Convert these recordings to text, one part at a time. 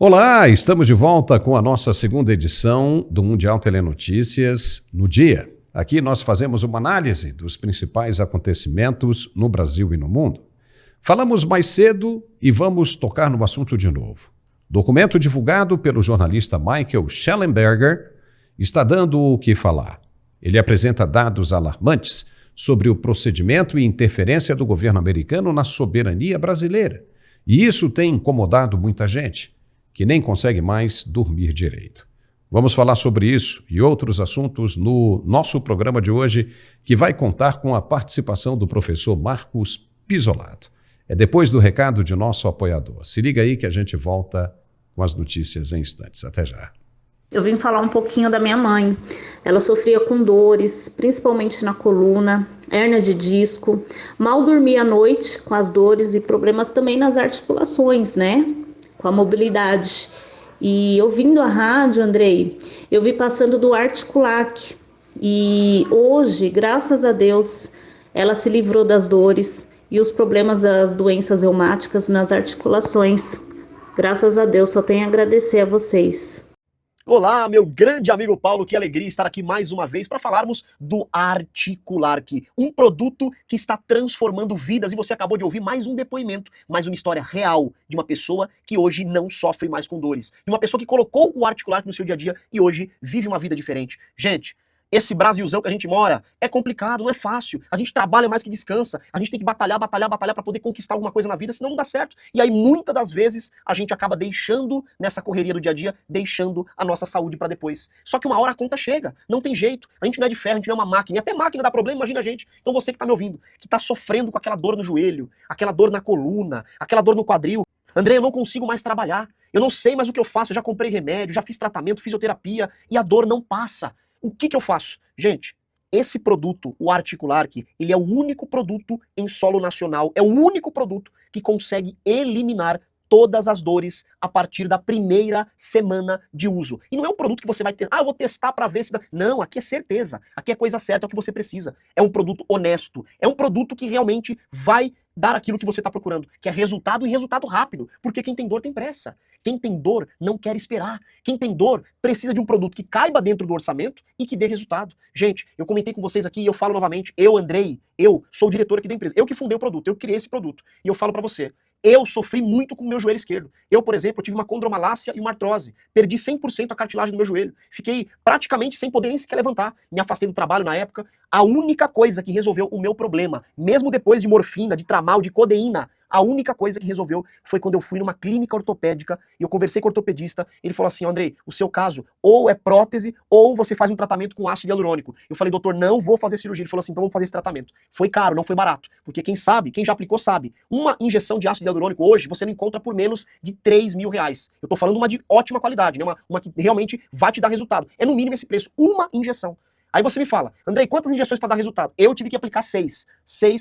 Olá, estamos de volta com a nossa segunda edição do Mundial Telenotícias no Dia. Aqui nós fazemos uma análise dos principais acontecimentos no Brasil e no mundo. Falamos mais cedo e vamos tocar no assunto de novo. Documento divulgado pelo jornalista Michael Shellenberger está dando o que falar. Ele apresenta dados alarmantes sobre o procedimento e interferência do governo americano na soberania brasileira. E isso tem incomodado muita gente, que nem consegue mais dormir direito. Vamos falar sobre isso e outros assuntos no nosso programa de hoje, que vai contar com a participação do professor Marcos Pisolato. É depois do recado de nosso apoiador. Se liga aí que a gente volta com as notícias em instantes. Até já. Eu vim falar um pouquinho da minha mãe. Ela sofria com dores, principalmente na coluna, hérnia de disco, mal dormia à noite com as dores e problemas também nas articulações, né? Com a mobilidade. E ouvindo a rádio, Andrei, eu vi passando do Articulac. E hoje, graças a Deus, ela se livrou das dores e os problemas das doenças reumáticas nas articulações. Graças a Deus, só tenho a agradecer a vocês. Olá, meu grande amigo Paulo, que alegria estar aqui mais uma vez para falarmos do Articulark, um produto que está transformando vidas, e você acabou de ouvir mais um depoimento, mais uma história real de uma pessoa que hoje não sofre mais com dores, de uma pessoa que colocou o Articulark no seu dia a dia e hoje vive uma vida diferente. Gente, esse Brasilzão que a gente mora é complicado, não é fácil. A gente trabalha mais que descansa. A gente tem que batalhar para poder conquistar alguma coisa na vida, senão não dá certo. E aí, muitas das vezes, a gente acaba deixando, nessa correria do dia a dia, deixando a nossa saúde para depois. Só que uma hora a conta chega, não tem jeito. A gente não é de ferro, a gente não é uma máquina. E até máquina dá problema, imagina a gente. Então você que tá me ouvindo, que tá sofrendo com aquela dor no joelho, aquela dor na coluna, aquela dor no quadril. André, eu não consigo mais trabalhar. Eu não sei mais o que eu faço. Eu já comprei remédio, já fiz tratamento, fisioterapia, e a dor não passa. O que eu faço? Gente, esse produto, o Articulark, ele é o único produto em solo nacional, é o único produto que consegue eliminar todas as dores a partir da primeira semana de uso. E não é um produto que você vai ter, eu vou testar para ver se dá. Não, aqui é certeza, aqui é coisa certa, é o que você precisa. É um produto honesto, é um produto que realmente vai dar aquilo que você está procurando, que é resultado e resultado rápido, porque quem tem dor tem pressa. Quem tem dor não quer esperar. Quem tem dor precisa de um produto que caiba dentro do orçamento e que dê resultado. Gente, eu comentei com vocês aqui e eu falo novamente, eu, Andrei, eu sou o diretor aqui da empresa, eu que fundei o produto, eu criei esse produto, e eu falo para você, eu sofri muito com o meu joelho esquerdo. Eu, por exemplo, tive uma condromalácia e uma artrose. Perdi 100% a cartilagem do meu joelho. Fiquei praticamente sem poder nem sequer levantar. Me afastei do trabalho na época. A única coisa que resolveu o meu problema, mesmo depois de morfina, de tramal, de codeína, a única coisa que resolveu foi quando eu fui numa clínica ortopédica e eu conversei com o ortopedista. Ele falou assim, Andrei, o seu caso ou é prótese ou você faz um tratamento com ácido hialurônico. Eu falei, doutor, não vou fazer cirurgia. Ele falou assim, então vamos fazer esse tratamento. Foi caro, não foi barato. Porque quem sabe, quem já aplicou sabe. Uma injeção de ácido hialurônico hoje você não encontra por menos de 3 mil reais. Eu tô falando uma de ótima qualidade, né? Uma que realmente vai te dar resultado. É no mínimo esse preço, uma injeção. Aí você me fala, Andrei, quantas injeções para dar resultado? Eu tive que aplicar 6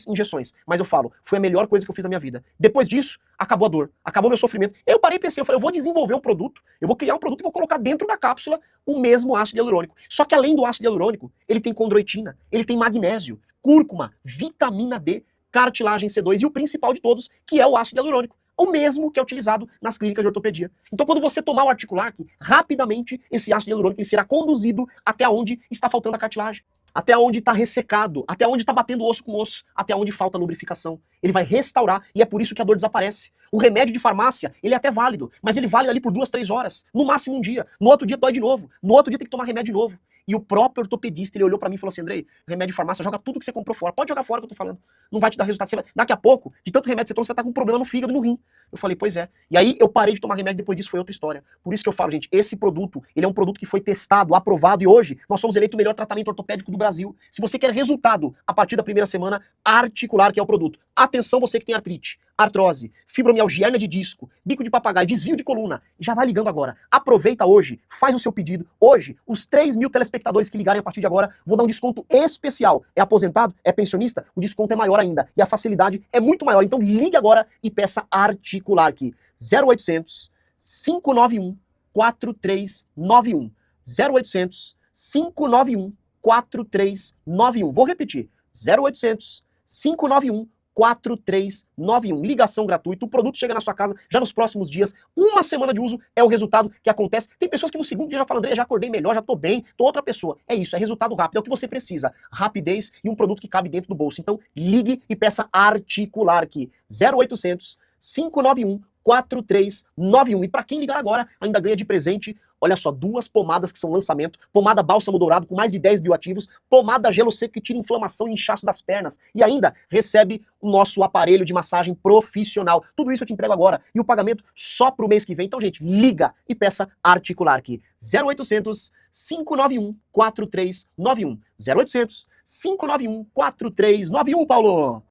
injeções. Mas eu falo, foi a melhor coisa que eu fiz na minha vida. Depois disso, acabou a dor, acabou meu sofrimento. Eu parei e pensei, eu falei, eu vou desenvolver um produto, eu vou criar um produto e vou colocar dentro da cápsula o mesmo ácido hialurônico. Só que além do ácido hialurônico, ele tem condroitina, ele tem magnésio, cúrcuma, vitamina D, cartilagem C2 e o principal de todos, que é o ácido hialurônico. O mesmo que é utilizado nas clínicas de ortopedia. Então, quando você tomar o Articulark, rapidamente esse ácido hialurônico ele será conduzido até onde está faltando a cartilagem, até onde está ressecado, até onde está batendo osso com osso, até onde falta lubrificação. Ele vai restaurar e é por isso que a dor desaparece. O remédio de farmácia, ele é até válido, mas ele vale ali por 2, 3 horas, no máximo um dia. No outro dia dói de novo, no outro dia tem que tomar remédio de novo. E o próprio ortopedista, ele olhou pra mim e falou assim, Andrei, remédio de farmácia, joga tudo que você comprou fora. Pode jogar fora que eu tô falando. Não vai te dar resultado. Daqui a pouco, de tanto remédio que você toma, você vai estar com um problema no fígado e no rim. Eu falei, pois é. E aí eu parei de tomar remédio, depois disso foi outra história. Por isso que eu falo, gente, esse produto, ele é um produto que foi testado, aprovado, e hoje nós somos eleito o melhor tratamento ortopédico do Brasil. Se você quer resultado a partir da primeira semana, Articulark é o produto. Atenção você que tem artrite, artrose, fibromialgia, hérnia de disco, bico de papagaio, desvio de coluna, já vai ligando agora. Aproveita hoje, faz o seu pedido. Hoje, os 3 mil telespectadores que ligarem a partir de agora, vou dar um desconto especial. É aposentado? É pensionista? O desconto é maior ainda. E a facilidade é muito maior. Então ligue agora e peça Articulark. 0800 591 4391. 0800 591 4391. Vou repetir. 0800 591 4391. Ligação gratuita, o produto chega na sua casa já nos próximos dias. Uma semana de uso é o resultado que acontece. Tem pessoas que no segundo dia já falam, André, já acordei melhor, já tô bem, tô outra pessoa. É isso, é resultado rápido, é o que você precisa. Rapidez e um produto que cabe dentro do bolso. Então, ligue e peça Articular aqui. 0800 591 4391. E para quem ligar agora, ainda ganha de presente, olha só, 2 pomadas que são lançamento, pomada bálsamo dourado com mais de 10 bioativos, pomada gelo seco que tira inflamação e inchaço das pernas, e ainda recebe o nosso aparelho de massagem profissional. Tudo isso eu te entrego agora, e o pagamento só pro mês que vem. Então, gente, liga e peça Articular aqui. 0800 591 4391. 0800 591 4391, Paulo!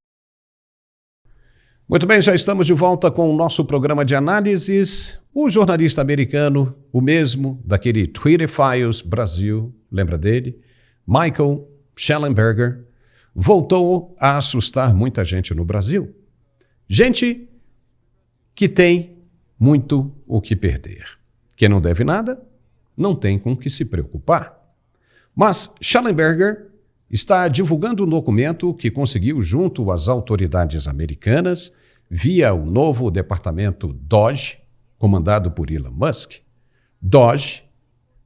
Muito bem, já estamos de volta com o nosso programa de análises. O jornalista americano, o mesmo daquele Twitter Files Brasil, lembra dele? Michael Shellenberger, voltou a assustar muita gente no Brasil. Gente que tem muito o que perder. Quem não deve nada, não tem com o que se preocupar. Mas Shellenberger está divulgando um documento que conseguiu junto às autoridades americanas via o novo departamento DOGE, comandado por Elon Musk. DOGE,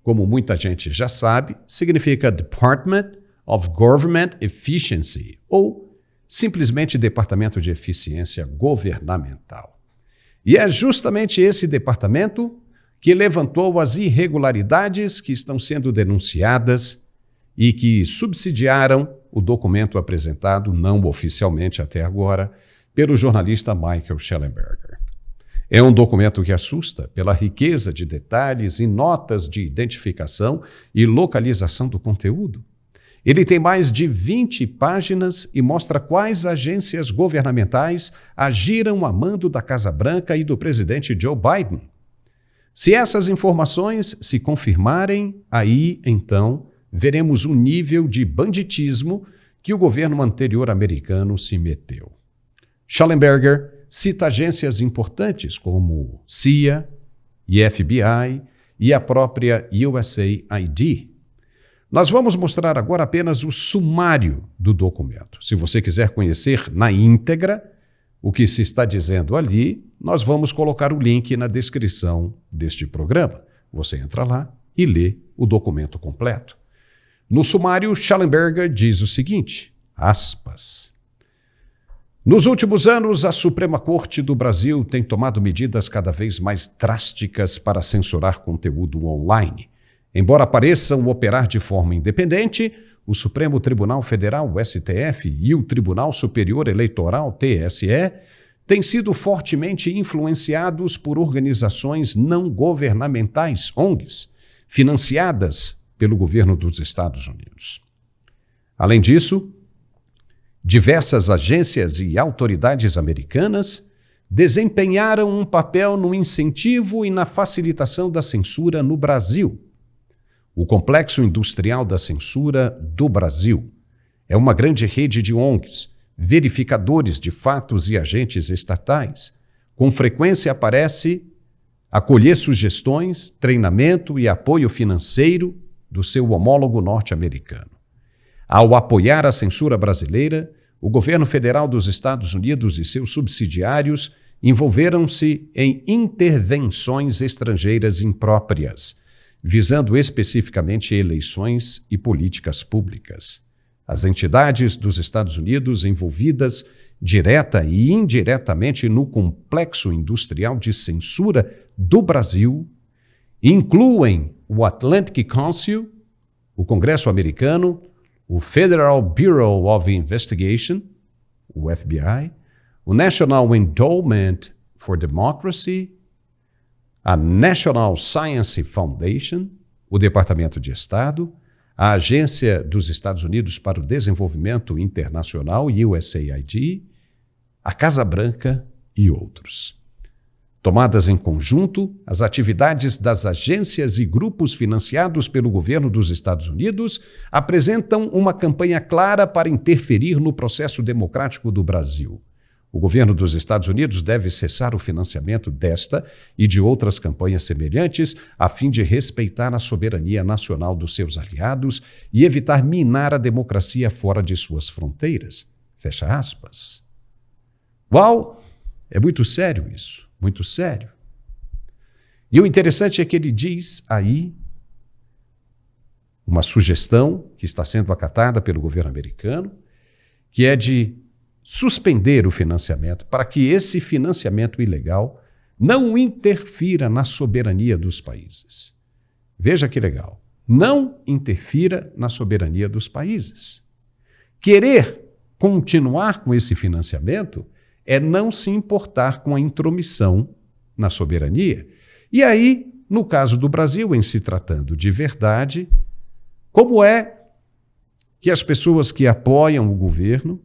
como muita gente já sabe, significa Department of Government Efficiency, ou simplesmente Departamento de Eficiência Governamental. E é justamente esse departamento que levantou as irregularidades que estão sendo denunciadas e que subsidiaram o documento apresentado, não oficialmente até agora, pelo jornalista Michael Shellenberger. É um documento que assusta pela riqueza de detalhes e notas de identificação e localização do conteúdo. Ele tem mais de 20 páginas e mostra quais agências governamentais agiram a mando da Casa Branca e do presidente Joe Biden. Se essas informações se confirmarem, aí, então, veremos o nível de banditismo que o governo anterior americano se meteu. Shellenberger cita agências importantes como CIA e FBI e a própria USAID. Nós vamos mostrar agora apenas o sumário do documento. Se você quiser conhecer na íntegra o que se está dizendo ali, nós vamos colocar o link na descrição deste programa. Você entra lá e lê o documento completo. No sumário, Shellenberger diz o seguinte, aspas, nos últimos anos, a Suprema Corte do Brasil tem tomado medidas cada vez mais drásticas para censurar conteúdo online. Embora pareçam operar de forma independente, o Supremo Tribunal Federal, o STF, e o Tribunal Superior Eleitoral, TSE, têm sido fortemente influenciados por organizações não governamentais, ONGs, financiadas pelo governo dos Estados Unidos. Além disso, diversas agências e autoridades americanas desempenharam um papel no incentivo e na facilitação da censura no Brasil. O Complexo Industrial da Censura do Brasil é uma grande rede de ONGs, verificadores de fatos e agentes estatais. Com frequência aparece acolher sugestões, treinamento e apoio financeiro do seu homólogo norte-americano. Ao apoiar a censura brasileira, o governo federal dos Estados Unidos e seus subsidiários envolveram-se em intervenções estrangeiras impróprias, visando especificamente eleições e políticas públicas. As entidades dos Estados Unidos envolvidas direta e indiretamente no complexo industrial de censura do Brasil incluem o Atlantic Council, o Congresso americano, o Federal Bureau of Investigation, o FBI, o National Endowment for Democracy, a National Science Foundation, o Departamento de Estado, a Agência dos Estados Unidos para o Desenvolvimento Internacional, USAID, a Casa Branca e outros. Tomadas em conjunto, as atividades das agências e grupos financiados pelo governo dos Estados Unidos apresentam uma campanha clara para interferir no processo democrático do Brasil. O governo dos Estados Unidos deve cessar o financiamento desta e de outras campanhas semelhantes a fim de respeitar a soberania nacional dos seus aliados e evitar minar a democracia fora de suas fronteiras. Fecha aspas. Uau! É muito sério isso, muito sério. E o interessante é que ele diz aí uma sugestão que está sendo acatada pelo governo americano, que é de suspender o financiamento para que esse financiamento ilegal não interfira na soberania dos países. Veja que legal. Não interfira na soberania dos países. Querer continuar com esse financiamento é não se importar com a intromissão na soberania. E aí, no caso do Brasil, em se tratando de verdade, como é que as pessoas que apoiam o governo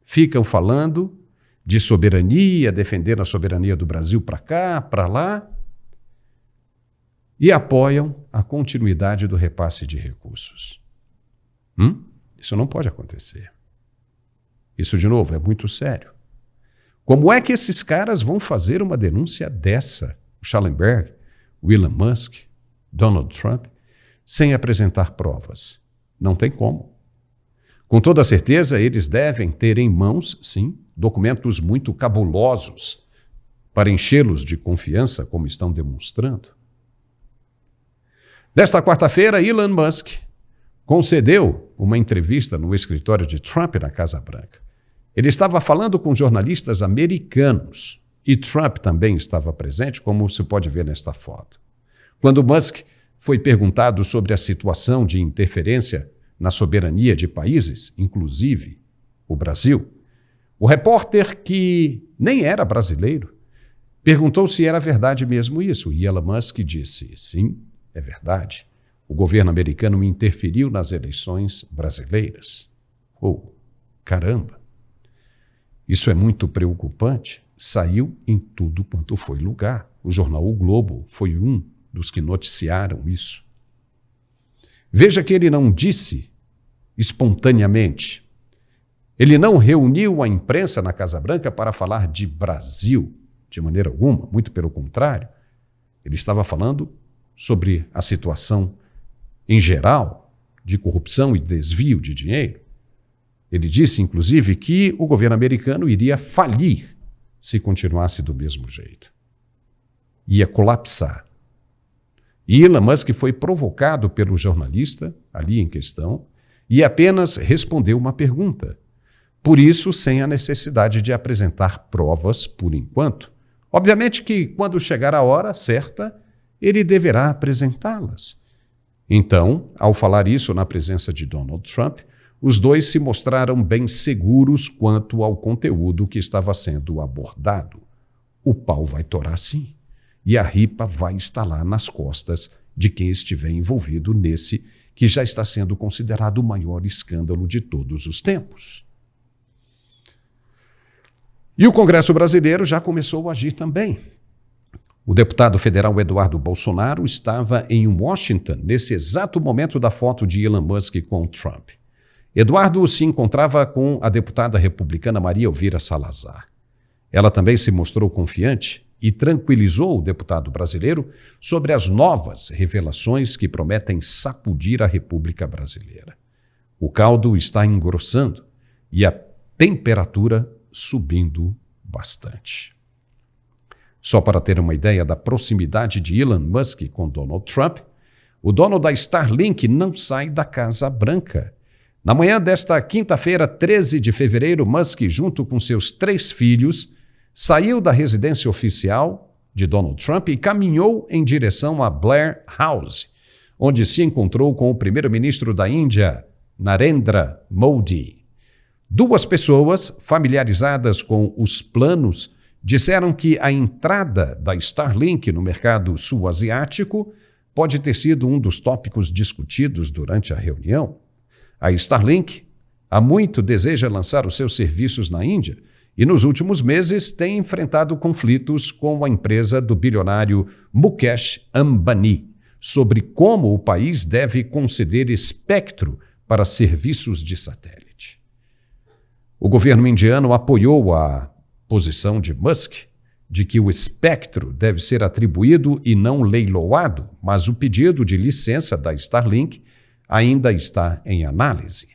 ficam falando de soberania, defendendo a soberania do Brasil para cá, para lá, e apoiam a continuidade do repasse de recursos? Isso não pode acontecer. Isso, de novo, é muito sério. Como é que esses caras vão fazer uma denúncia dessa, o Schallenberg, o Elon Musk, Donald Trump, sem apresentar provas? Não tem como. Com toda certeza, eles devem ter em mãos, sim, documentos muito cabulosos para enchê-los de confiança, como estão demonstrando. Nesta quarta-feira, Elon Musk concedeu uma entrevista no escritório de Trump na Casa Branca. Ele estava falando com jornalistas americanos e Trump também estava presente, como se pode ver nesta foto. Quando Musk foi perguntado sobre a situação de interferência na soberania de países, inclusive o Brasil, o repórter, que nem era brasileiro, perguntou se era verdade mesmo isso. E Elon Musk disse: sim, é verdade. O governo americano interferiu nas eleições brasileiras. Oh, caramba! Isso é muito preocupante. Saiu em tudo quanto foi lugar. O jornal O Globo foi um dos que noticiaram isso. Veja que ele não disse espontaneamente. Ele não reuniu a imprensa na Casa Branca para falar de Brasil, de maneira alguma, muito pelo contrário. Ele estava falando sobre a situação em geral de corrupção e desvio de dinheiro. Ele disse, inclusive, que o governo americano iria falir se continuasse do mesmo jeito. Ia colapsar. E Elon Musk foi provocado pelo jornalista ali em questão e apenas respondeu uma pergunta. Por isso, sem a necessidade de apresentar provas por enquanto. Obviamente que, quando chegar a hora certa, ele deverá apresentá-las. Então, ao falar isso na presença de Donald Trump, os dois se mostraram bem seguros quanto ao conteúdo que estava sendo abordado. O pau vai torar sim, e a ripa vai estalar nas costas de quem estiver envolvido nesse que já está sendo considerado o maior escândalo de todos os tempos. E o Congresso brasileiro já começou a agir também. O deputado federal Eduardo Bolsonaro estava em Washington nesse exato momento da foto de Elon Musk com Trump. Eduardo se encontrava com a deputada republicana Maria Elvira Salazar. Ela também se mostrou confiante e tranquilizou o deputado brasileiro sobre as novas revelações que prometem sacudir a República Brasileira. O caldo está engrossando e a temperatura subindo bastante. Só para ter uma ideia da proximidade de Elon Musk com Donald Trump, o dono da Starlink não sai da Casa Branca. Na manhã desta quinta-feira, 13 de fevereiro, Musk, junto com seus 3 filhos, saiu da residência oficial de Donald Trump e caminhou em direção a Blair House, onde se encontrou com o primeiro-ministro da Índia, Narendra Modi. 2 pessoas familiarizadas com os planos disseram que a entrada da Starlink no mercado sul-asiático pode ter sido um dos tópicos discutidos durante a reunião. A Starlink há muito deseja lançar os seus serviços na Índia e nos últimos meses tem enfrentado conflitos com a empresa do bilionário Mukesh Ambani sobre como o país deve conceder espectro para serviços de satélite. O governo indiano apoiou a posição de Musk de que o espectro deve ser atribuído e não leiloado, mas o pedido de licença da Starlink ainda está em análise.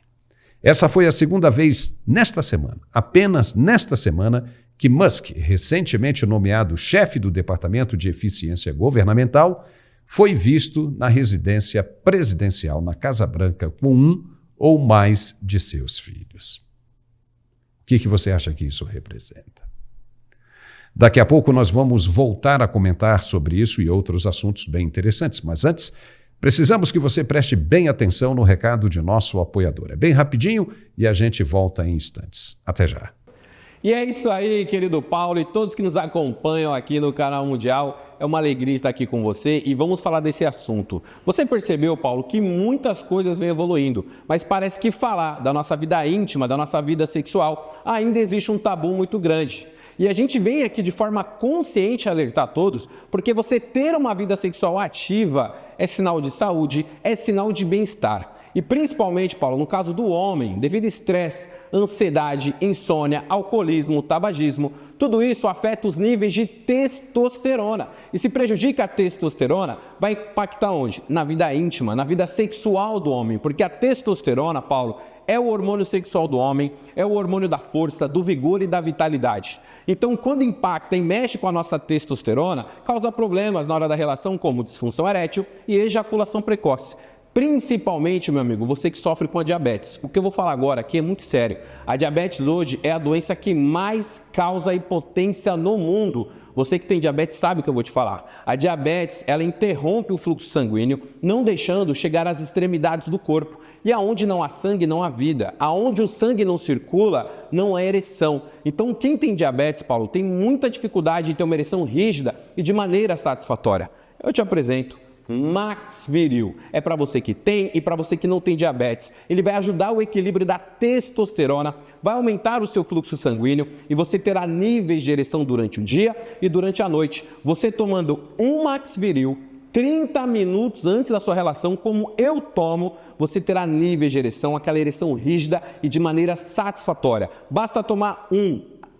Essa foi a segunda vez nesta semana, apenas nesta semana, que Musk, recentemente nomeado chefe do Departamento de Eficiência Governamental, foi visto na residência presidencial na Casa Branca com um ou mais de seus filhos. O que você acha que isso representa? Daqui a pouco nós vamos voltar a comentar sobre isso e outros assuntos bem interessantes, mas antes, precisamos que você preste bem atenção no recado de nosso apoiador. É bem rapidinho e a gente volta em instantes. Até já. E é isso aí, querido Paulo e todos que nos acompanham aqui no Canal Mundial. É uma alegria estar aqui com você e vamos falar desse assunto. Você percebeu, Paulo, que muitas coisas vêm evoluindo, mas parece que falar da nossa vida íntima, da nossa vida sexual, ainda existe um tabu muito grande. E a gente vem aqui de forma consciente alertar todos, porque você ter uma vida sexual ativa é sinal de saúde, é sinal de bem-estar. E principalmente, Paulo, no caso do homem, devido a estresse, ansiedade, insônia, alcoolismo, tabagismo, tudo isso afeta os níveis de testosterona. E se prejudica a testosterona, vai impactar onde? Na vida íntima, na vida sexual do homem. Porque a testosterona, Paulo, é o hormônio sexual do homem, é o hormônio da força, do vigor e da vitalidade. Então, quando impacta e mexe com a nossa testosterona, causa problemas na hora da relação, como disfunção erétil e ejaculação precoce. Principalmente, meu amigo, você que sofre com a diabetes. O que eu vou falar agora aqui é muito sério. A diabetes hoje é a doença que mais causa impotência no mundo. Você que tem diabetes sabe o que eu vou te falar. A diabetes, ela interrompe o fluxo sanguíneo, não deixando chegar às extremidades do corpo. E aonde não há sangue, não há vida. Aonde o sangue não circula, não há ereção. Então, quem tem diabetes, Paulo, tem muita dificuldade em ter uma ereção rígida e de maneira satisfatória. Eu te apresento Max Viril. É para você que tem e para você que não tem diabetes. Ele vai ajudar o equilíbrio da testosterona, vai aumentar o seu fluxo sanguíneo e você terá níveis de ereção durante o dia e durante a noite. Você tomando um Max Viril 30 minutos antes da sua relação, como eu tomo, você terá níveis de ereção, aquela ereção rígida e de maneira satisfatória. Basta tomar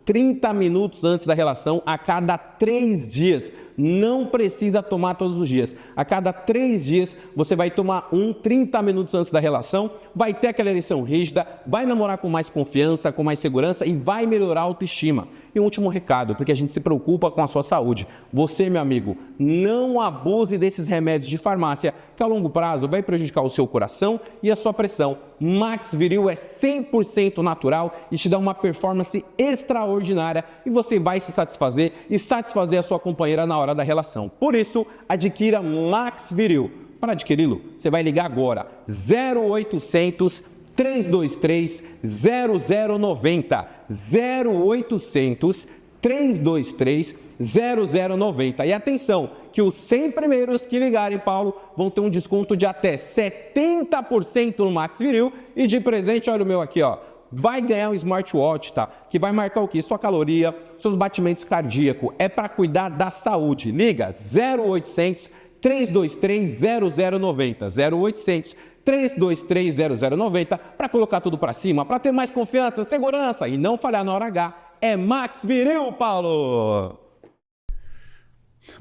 30 minutos antes da relação a cada 3 dias. Não precisa tomar todos os dias. A cada 3 dias você vai tomar 30 minutos antes da relação, vai ter aquela ereção rígida, vai namorar com mais confiança, com mais segurança e vai melhorar a autoestima. E um último recado, porque a gente se preocupa com a sua saúde. Você, meu amigo, não abuse desses remédios de farmácia, que a longo prazo vai prejudicar o seu coração e a sua pressão. Max Viril é 100% natural e te dá uma performance extraordinária e você vai se satisfazer e satisfazer a sua companheira na hora da relação. Por isso, adquira Max Viril. Para adquiri-lo, você vai ligar agora 0800 323 0090 0800 323 0090. E atenção, que os 100 primeiros que ligarem, Paulo, vão ter um desconto de até 70% no Max Viril e de presente, olha o meu aqui, ó. Vai ganhar um smartwatch, tá? Que vai marcar o quê? Sua caloria, seus batimentos cardíacos. É para cuidar da saúde. Liga 0800 323 0090 0800 323 0090 para colocar tudo para cima, para ter mais confiança, segurança e não falhar na hora H. É Max Viril, Paulo!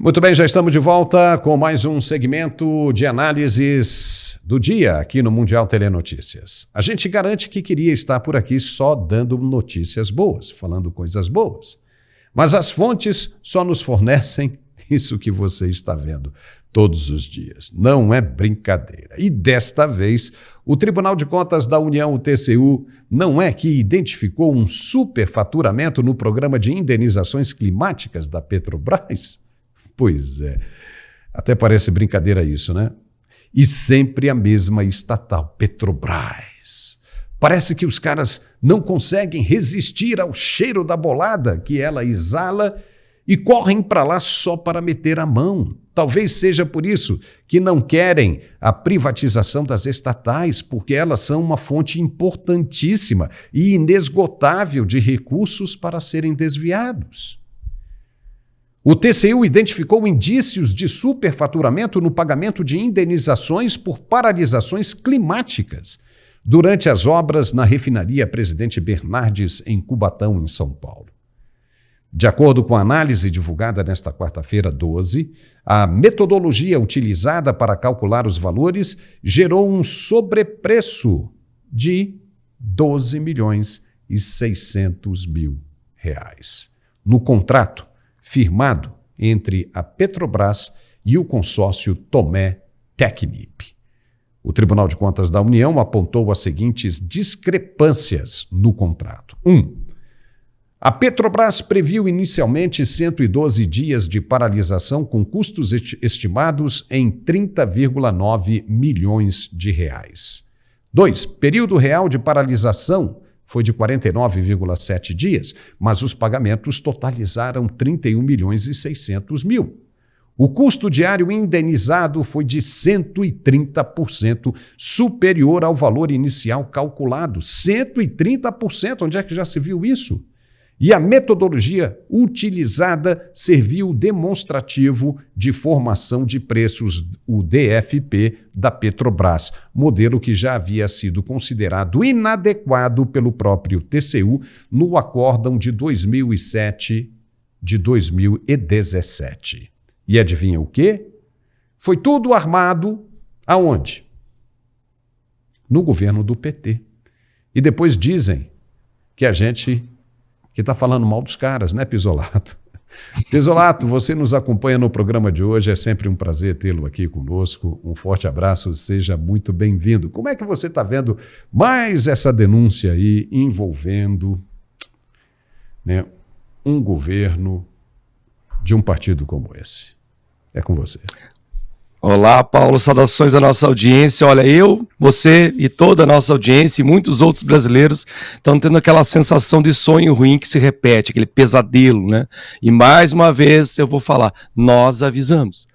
Muito bem, já estamos de volta com mais um segmento de análises do dia aqui no Mundial Telenotícias. A gente garante que queria estar por aqui só dando notícias boas, falando coisas boas. Mas as fontes só nos fornecem isso que você está vendo todos os dias. Não é brincadeira. E desta vez, o Tribunal de Contas da União, o TCU, não é que identificou um superfaturamento no programa de indenizações climáticas da Petrobras? Pois é. Até parece brincadeira isso, né? E sempre a mesma estatal, Petrobras. Parece que os caras não conseguem resistir ao cheiro da bolada que ela exala e correm para lá só para meter a mão. Talvez seja por isso que não querem a privatização das estatais, porque elas são uma fonte importantíssima e inesgotável de recursos para serem desviados. O TCU identificou indícios de superfaturamento no pagamento de indenizações por paralisações climáticas durante as obras na refinaria Presidente Bernardes, em Cubatão, em São Paulo. De acordo com a análise divulgada nesta quarta-feira, 12, a metodologia utilizada para calcular os valores gerou um sobrepreço de R$ 12.600.000. no contrato firmado entre a Petrobras e o consórcio Tomé Tecnip. O Tribunal de Contas da União apontou as seguintes discrepâncias no contrato. 1. A Petrobras previu inicialmente 112 dias de paralisação com custos estimados em 30,9 milhões de reais. 2. Período real de paralisação foi de 49,7 dias, mas os pagamentos totalizaram 31 milhões e 600 mil. O custo diário indenizado foi de 130% superior ao valor inicial calculado. 130%, onde é que já se viu isso? E a metodologia utilizada serviu demonstrativo de formação de preços, o DFP, da Petrobras, modelo que já havia sido considerado inadequado pelo próprio TCU no acórdão de 2007 de 2017. E adivinha o quê? Foi tudo armado aonde? No governo do PT. E depois dizem que a gente que está falando mal dos caras, né, Pisolato? Pisolato, você nos acompanha no programa de hoje, é sempre um prazer tê-lo aqui conosco. Um forte abraço, seja muito bem-vindo. Como é que você está vendo mais essa denúncia aí envolvendo, né, um governo de um partido como esse? É com você. Olá, Paulo, saudações à nossa audiência. Olha, eu, você e toda a nossa audiência e muitos outros brasileiros estão tendo aquela sensação de sonho ruim que se repete, aquele pesadelo, né? E mais uma vez eu vou falar, nós avisamos.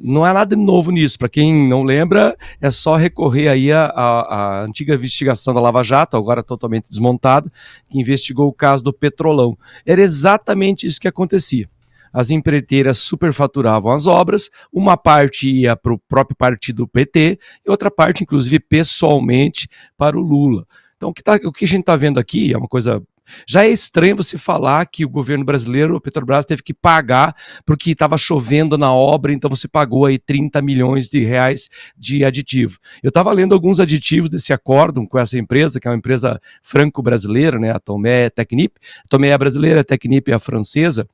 Não há nada de novo nisso. Para quem não lembra, é só recorrer aí à antiga investigação da Lava Jato, agora totalmente desmontada, que investigou o caso do Petrolão. Era exatamente isso que acontecia. As empreiteiras superfaturavam as obras, uma parte ia para o próprio partido PT e outra parte, inclusive, pessoalmente para o Lula. Então, o que a gente está vendo aqui é uma coisa... Já é estranho você falar que o governo brasileiro, o Petrobras, teve que pagar porque estava chovendo na obra, então você pagou aí 30 milhões de reais de aditivo. Eu estava lendo alguns aditivos desse acórdão com essa empresa, que é uma empresa franco-brasileira, né, a Tomé Tecnip. A Tomé é a brasileira, a Tecnip é a francesa.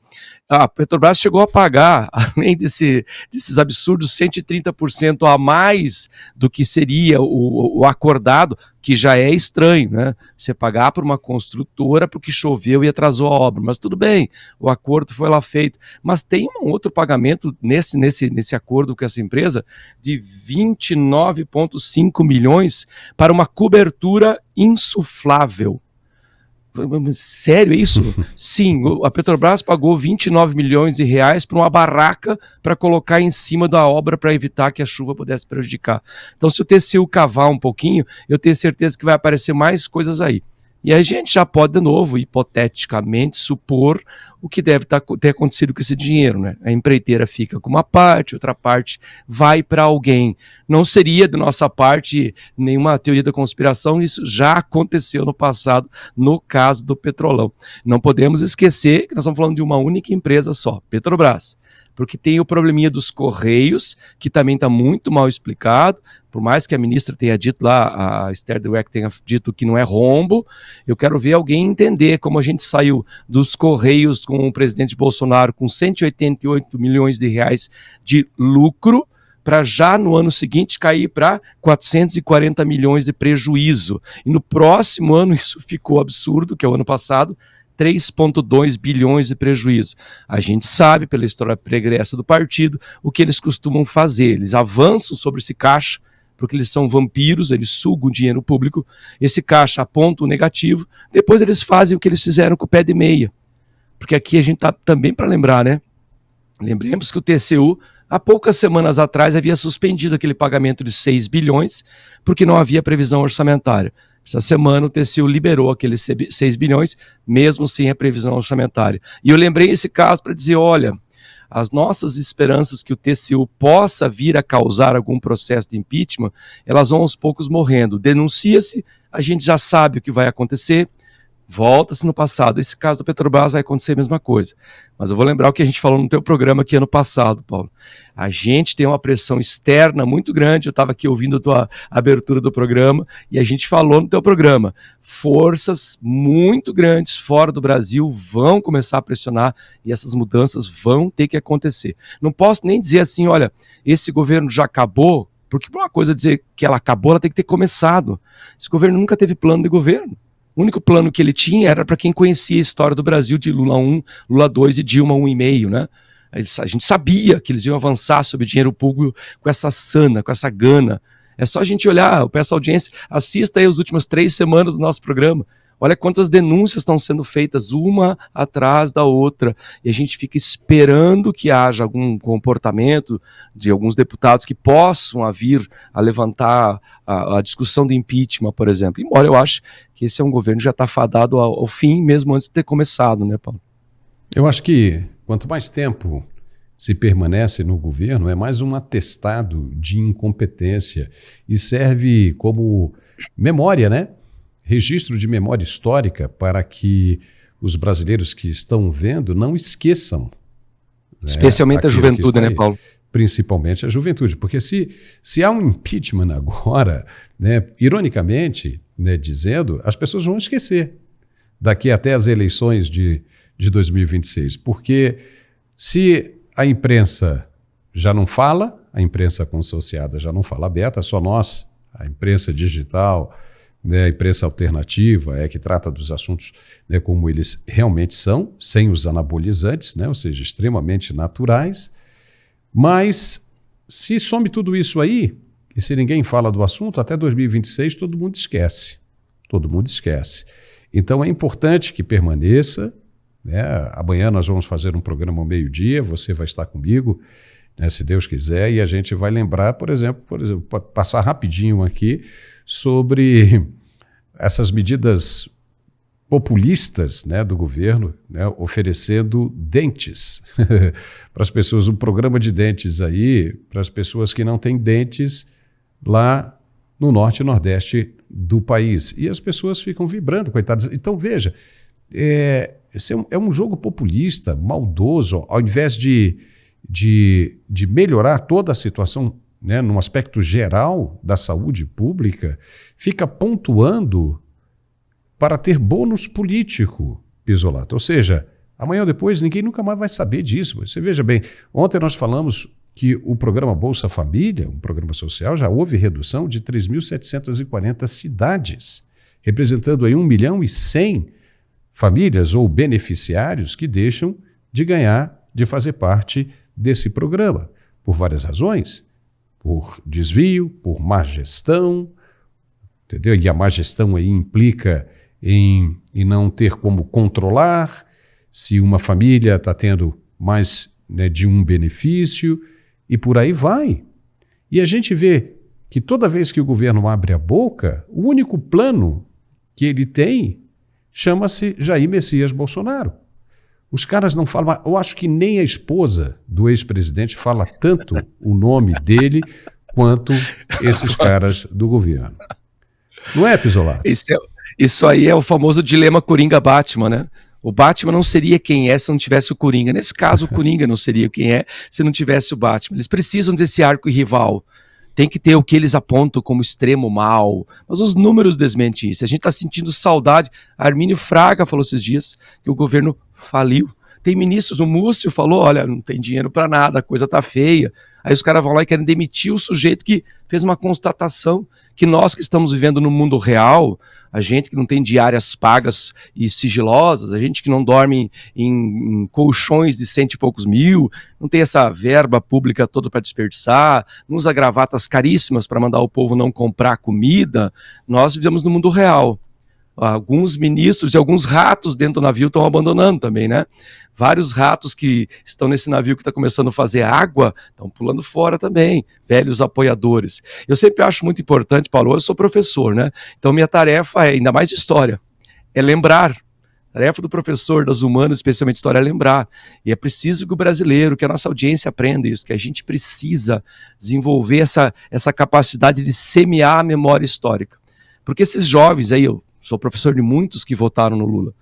A Petrobras chegou a pagar, além desses absurdos, 130% a mais do que seria o acordado, que já é estranho, né? Você pagar por uma construtora porque choveu e atrasou a obra. Mas tudo bem, o acordo foi lá feito. Mas tem um outro pagamento nesse acordo com essa empresa de 29,5 milhões para uma cobertura insuflável. Sério isso? Sim, a Petrobras pagou 29 milhões de reais para uma barraca para colocar em cima da obra para evitar que a chuva pudesse prejudicar. Então, se o TCU cavar um pouquinho, eu tenho certeza que vai aparecer mais coisas aí. E a gente já pode, de novo, hipoteticamente, supor o que deve ter acontecido com esse dinheiro, né? A empreiteira fica com uma parte, outra parte vai para alguém. Não seria, de nossa parte, nenhuma teoria da conspiração, isso já aconteceu no passado, no caso do Petrolão. Não podemos esquecer que nós estamos falando de uma única empresa só, Petrobras. Porque tem o probleminha dos Correios, que também está muito mal explicado, por mais que a ministra tenha dito lá, a Esther Dweck tenha dito que não é rombo, eu quero ver alguém entender como a gente saiu dos Correios com o presidente Bolsonaro com 188 milhões de reais de lucro, para já no ano seguinte cair para 440 milhões de prejuízo. E no próximo ano isso ficou absurdo, que é o ano passado, 3,2 bilhões de prejuízo. A gente sabe, pela história pregressa do partido, o que eles costumam fazer. Eles avançam sobre esse caixa, porque eles são vampiros, eles sugam dinheiro público, esse caixa aponta o negativo, depois eles fazem o que eles fizeram com o pé de meia. Porque aqui a gente está também para lembrar, né? Lembremos que o TCU, há poucas semanas atrás, havia suspendido aquele pagamento de 6 bilhões, porque não havia previsão orçamentária. Essa semana o TCU liberou aqueles 6 bilhões, mesmo sem a previsão orçamentária. E eu lembrei esse caso para dizer, olha, as nossas esperanças que o TCU possa vir a causar algum processo de impeachment, elas vão aos poucos morrendo. Denuncia-se, a gente já sabe o que vai acontecer, volta-se no passado. Esse caso da Petrobras vai acontecer a mesma coisa. Mas eu vou lembrar o que a gente falou no teu programa aqui ano passado, Paulo. A gente tem uma pressão externa muito grande, eu estava aqui ouvindo a tua abertura do programa, e a gente falou no teu programa, forças muito grandes fora do Brasil vão começar a pressionar, e essas mudanças vão ter que acontecer. Não posso nem dizer assim, olha, esse governo já acabou, porque uma coisa dizer que ela acabou, ela tem que ter começado. Esse governo nunca teve plano de governo. O único plano que ele tinha era para quem conhecia a história do Brasil de Lula 1, Lula 2 e Dilma 1,5, né? A gente sabia que eles iam avançar sobre o dinheiro público com essa sana, com essa gana. É só a gente olhar, eu peço à audiência, assista aí as últimas 3 semanas do nosso programa. Olha quantas denúncias estão sendo feitas uma atrás da outra, e a gente fica esperando que haja algum comportamento de alguns deputados que possam vir a levantar a discussão do impeachment, por exemplo. Embora eu acho que esse é um governo que já está fadado ao fim, mesmo antes de ter começado, né, Paulo? Eu acho que quanto mais tempo se permanece no governo, é mais um atestado de incompetência e serve como memória, né? Registro de memória histórica para que os brasileiros que estão vendo não esqueçam. Especialmente a juventude, né, Paulo? Principalmente a juventude, porque se há um impeachment agora, né, ironicamente, né, dizendo, as pessoas vão esquecer daqui até as eleições de 2026, porque se a imprensa já não fala, a imprensa consociada já não fala aberta, só nós, a imprensa digital, né, a imprensa alternativa é que trata dos assuntos, né, como eles realmente são, sem os anabolizantes, né, ou seja, extremamente naturais. Mas se some tudo isso aí, e se ninguém fala do assunto, até 2026 todo mundo esquece. Todo mundo esquece. Então é importante que permaneça, né? Amanhã nós vamos fazer um programa ao meio-dia, você vai estar comigo, né, se Deus quiser, e a gente vai lembrar, por exemplo, passar rapidinho aqui sobre essas medidas populistas, né, do governo, né, oferecendo dentes para as pessoas, um programa de dentes aí para as pessoas que não têm dentes lá no norte e nordeste do país. E as pessoas ficam vibrando, coitadas. Então, veja, esse é um jogo populista, maldoso, ao invés de melhorar toda a situação, né, num aspecto geral da saúde pública, fica pontuando para ter bônus político, Pizzolato. Ou seja, amanhã ou depois ninguém nunca mais vai saber disso. Você veja bem, ontem nós falamos que o programa Bolsa Família, um programa social, já houve redução de 3.740 cidades, representando aí 1.100.000 famílias ou beneficiários que deixam de ganhar, de fazer parte desse programa, por várias razões. Por desvio, por má gestão, entendeu? E a má gestão aí implica em não ter como controlar se uma família está tendo mais, né, de um benefício, e por aí vai. E a gente vê que toda vez que o governo abre a boca, o único plano que ele tem chama-se Jair Messias Bolsonaro. Os caras não falam, eu acho que nem a esposa do ex-presidente fala tanto o nome dele quanto esses caras do governo. Não é, Pizzolato? Isso aí é o famoso dilema Coringa-Batman, né? O Batman não seria quem é se não tivesse o Coringa. Nesse caso, o Coringa não seria quem é se não tivesse o Batman. Eles precisam desse arco rival. Tem que ter o que eles apontam como extremo mal, mas os números desmentem isso. A gente está sentindo saudade. Armínio Fraga falou esses dias que o governo faliu. Tem ministros, o Múcio falou, olha, não tem dinheiro para nada, a coisa tá feia. Aí os caras vão lá e querem demitir o sujeito que fez uma constatação que nós que estamos vivendo no mundo real, a gente que não tem diárias pagas e sigilosas, a gente que não dorme em colchões de 100 e poucos mil, não tem essa verba pública toda para desperdiçar, não usa gravatas caríssimas para mandar o povo não comprar comida, nós vivemos no mundo real. Alguns ministros e alguns ratos dentro do navio estão abandonando também, né? Vários ratos que estão nesse navio que está começando a fazer água estão pulando fora também, velhos apoiadores. Eu sempre acho muito importante, Paulo, eu sou professor, né? Então minha tarefa é, ainda mais de história, é lembrar. A tarefa do professor das humanas, especialmente história, é lembrar. E é preciso que o brasileiro, que a nossa audiência aprenda isso, que a gente precisa desenvolver essa capacidade de semear a memória histórica. Porque esses jovens aí, eu sou professor de muitos que votaram no Lula.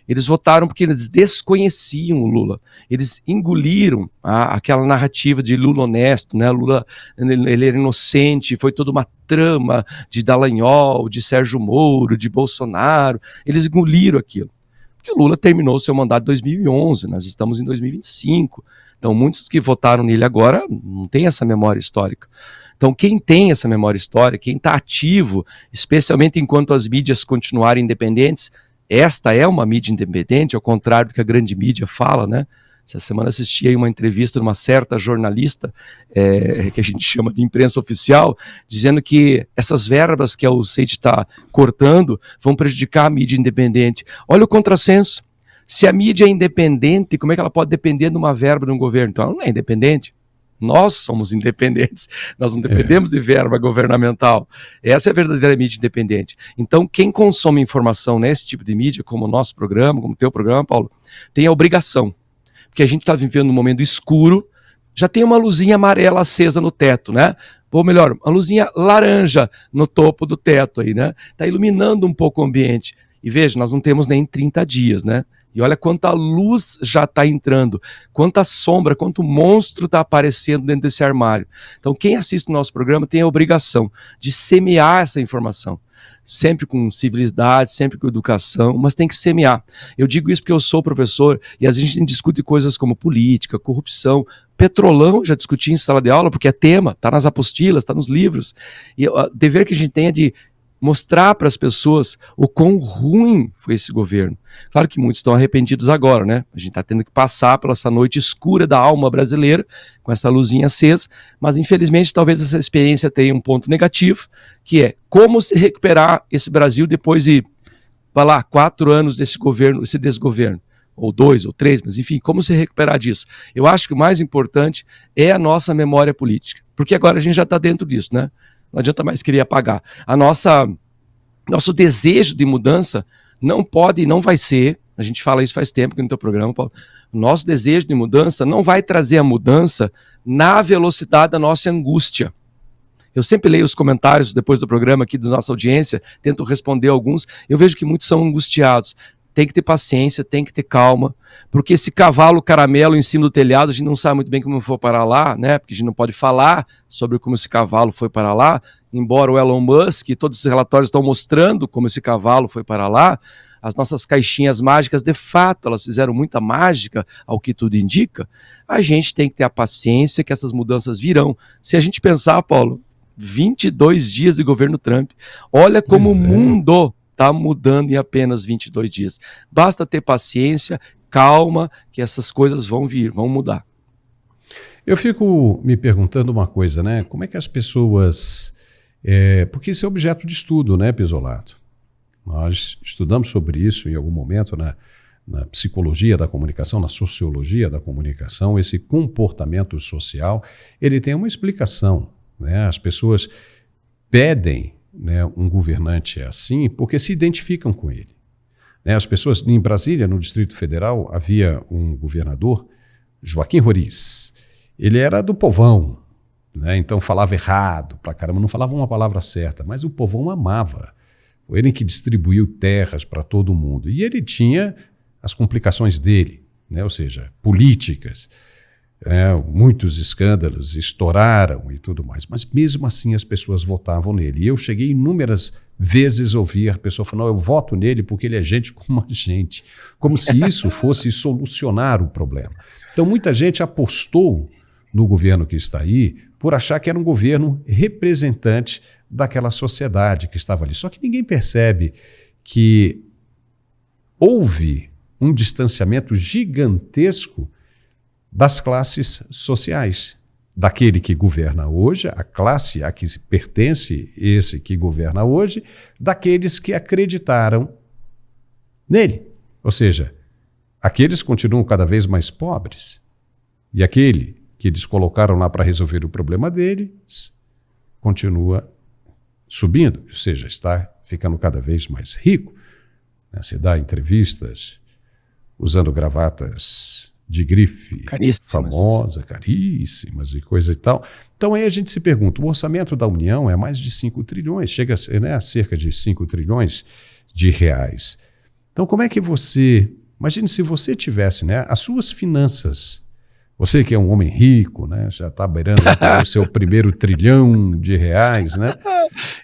Eles votaram porque eles desconheciam o Lula. Eles engoliram aquela narrativa de Lula honesto, né? Lula, ele era inocente, foi toda uma trama de Dallagnol, de Sérgio Moro, de Bolsonaro. Eles engoliram aquilo. Porque o Lula terminou o seu mandato em 2011, nós estamos em 2025. Então, muitos que votaram nele agora não têm essa memória histórica. Então, quem tem essa memória histórica, quem está ativo, especialmente enquanto as mídias continuarem independentes, esta é uma mídia independente, ao contrário do que a grande mídia fala, né? Essa semana assisti aí uma entrevista de uma certa jornalista, que a gente chama de imprensa oficial, dizendo que essas verbas que a UCEIT está cortando vão prejudicar a mídia independente. Olha o contrassenso. Se a mídia é independente, como é que ela pode depender de uma verba de um governo? Então ela não é independente. Nós somos independentes, nós não dependemos de verba governamental. Essa é a verdadeira mídia independente. Então, quem consome informação nesse tipo de mídia, como o nosso programa, como o teu programa, Paulo, tem a obrigação. Porque a gente está vivendo um momento escuro, já tem uma luzinha amarela acesa no teto, né? Ou melhor, uma luzinha laranja no topo do teto aí, né? Está iluminando um pouco o ambiente. E veja, nós não temos nem 30 dias, né? E olha quanta luz já está entrando, quanta sombra, quanto monstro está aparecendo dentro desse armário. Então quem assiste o nosso programa tem a obrigação de semear essa informação. Sempre com civilidade, sempre com educação, mas tem que semear. Eu digo isso porque eu sou professor e às vezes a gente discute coisas como política, corrupção, petrolão, já discuti em sala de aula porque é tema, está nas apostilas, está nos livros. E o dever que a gente tem é de mostrar para as pessoas o quão ruim foi esse governo. Claro que muitos estão arrependidos agora, né? A gente está tendo que passar pela essa noite escura da alma brasileira, com essa luzinha acesa, mas infelizmente talvez essa experiência tenha um ponto negativo, que é como se recuperar esse Brasil depois de, 4 anos desse governo, esse desgoverno, ou 2, ou 3, mas enfim, como se recuperar disso? Eu acho que o mais importante é a nossa memória política, porque agora a gente já está dentro disso, né? Não adianta mais querer apagar. Nosso desejo de mudança não pode e não vai ser, a gente fala isso faz tempo aqui no teu programa, Paulo, o nosso desejo de mudança não vai trazer a mudança na velocidade da nossa angústia. Eu sempre leio os comentários depois do programa aqui da nossa audiência, tento responder alguns, eu vejo que muitos são angustiados. Tem que ter paciência, tem que ter calma, porque esse cavalo caramelo em cima do telhado, a gente não sabe muito bem como foi parar lá, né? Porque a gente não pode falar sobre como esse cavalo foi parar lá, embora o Elon Musk e todos os relatórios estão mostrando como esse cavalo foi parar lá, as nossas caixinhas mágicas, de fato, elas fizeram muita mágica, ao que tudo indica, a gente tem que ter a paciência que essas mudanças virão. Se a gente pensar, Paulo, 22 dias de governo Trump, olha como o mundo está mudando em apenas 22 dias. Basta ter paciência, calma, que essas coisas vão vir, vão mudar. Eu fico me perguntando uma coisa, né? Como é que as pessoas... porque isso é objeto de estudo, né, Pisolato? Nós estudamos sobre isso em algum momento na psicologia da comunicação, na sociologia da comunicação. Esse comportamento social, ele tem uma explicação, né? As pessoas pedem, né, um governante assim porque se identificam com ele. Né? As pessoas em Brasília, no Distrito Federal, havia um governador, Joaquim Roriz. Ele era do povão, né? Então falava errado pra caramba, não falava uma palavra certa, mas o povão amava. Foi ele que distribuiu terras para todo mundo. E ele tinha as complicações dele, né? Ou seja, políticas. Muitos escândalos estouraram e tudo mais, mas mesmo assim as pessoas votavam nele. E eu cheguei inúmeras vezes a ouvir a pessoa falando: eu voto nele porque ele é gente como a gente, como se isso fosse solucionar o problema. Então muita gente apostou no governo que está aí por achar que era um governo representante daquela sociedade que estava ali. Só que ninguém percebe que houve um distanciamento gigantesco das classes sociais, daquele que governa hoje, a classe a que pertence esse que governa hoje, daqueles que acreditaram nele. Ou seja, aqueles continuam cada vez mais pobres e aquele que eles colocaram lá para resolver o problema deles continua subindo, ou seja, está ficando cada vez mais rico. Se dá entrevistas usando gravatas de grife Caríssimas. famosa, caríssimas e coisa e tal. Então aí a gente se pergunta, o orçamento da União é mais de 5 trilhões, chega a ser, né, a cerca de 5 trilhões de reais. Então como é que você, imagine se você tivesse, né, as suas finanças, você que é um homem rico, né, já está beirando até o seu primeiro trilhão de reais, né?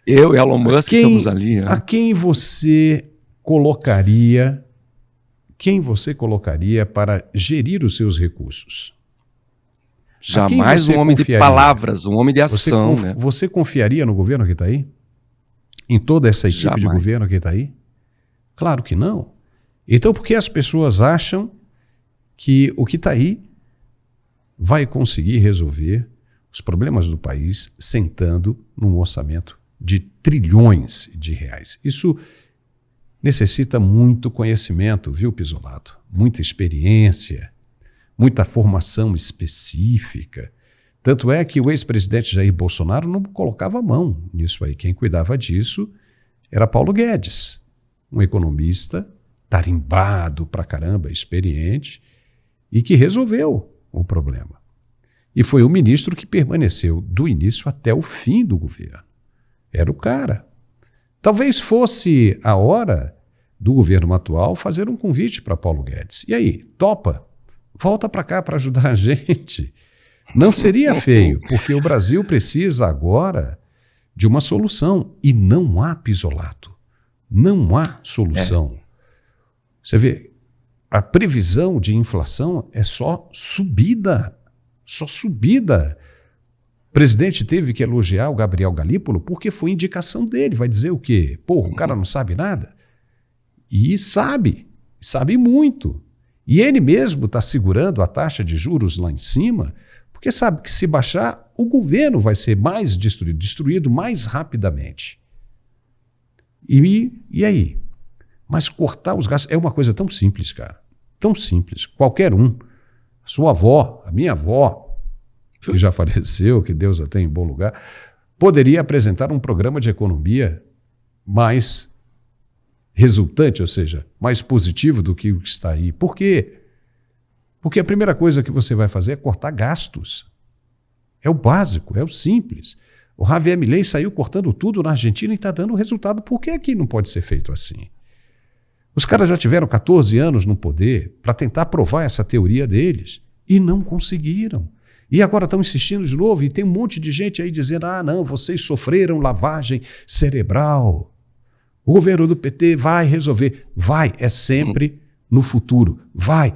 Eu e Elon Musk estamos ali. Né? A quem você colocaria para gerir os seus recursos? Jamais você um homem confiaria? de palavras, um homem de ação. Né? Você confiaria no governo que está aí? Em toda essa equipe Jamais. de governo que está aí? Claro que não. Então por que as pessoas acham que o que está aí vai conseguir resolver os problemas do país sentando num orçamento de trilhões de reais? Isso necessita muito conhecimento, viu, Pisolato? Muita experiência, muita formação específica. Tanto é que o ex-presidente Jair Bolsonaro não colocava a mão nisso aí. Quem cuidava disso era Paulo Guedes, um economista tarimbado pra caramba, experiente, e que resolveu o problema. E foi o ministro que permaneceu do início até o fim do governo. Era o cara. Talvez fosse a hora do governo atual fazer um convite para Paulo Guedes. E aí, topa? Volta para cá para ajudar a gente. Não seria feio, porque o Brasil precisa agora de uma solução. E não há, Pisolato. Não há solução. Você vê, a previsão de inflação é só subida. Só subida. O presidente teve que elogiar o Gabriel Galípolo porque foi indicação dele. Vai dizer o quê? Pô, o cara não sabe nada? E sabe muito. E ele mesmo está segurando a taxa de juros lá em cima, porque sabe que se baixar, o governo vai ser mais destruído mais rapidamente. E aí? Mas cortar os gastos é uma coisa tão simples, cara. Tão simples. Qualquer um. Sua avó, a minha avó, que já faleceu, que Deus a tenha em bom lugar, poderia apresentar um programa de economia mais resultante, ou seja, mais positivo do que o que está aí. Por quê? Porque a primeira coisa que você vai fazer é cortar gastos. É o básico, é o simples. O Javier Milei saiu cortando tudo na Argentina e está dando resultado. Por que aqui não pode ser feito assim? Os caras já tiveram 14 anos no poder para tentar provar essa teoria deles e não conseguiram. E agora estão insistindo de novo e tem um monte de gente aí dizendo: ah, não, vocês sofreram lavagem cerebral. O governo do PT vai resolver. Vai, é sempre no futuro. Vai.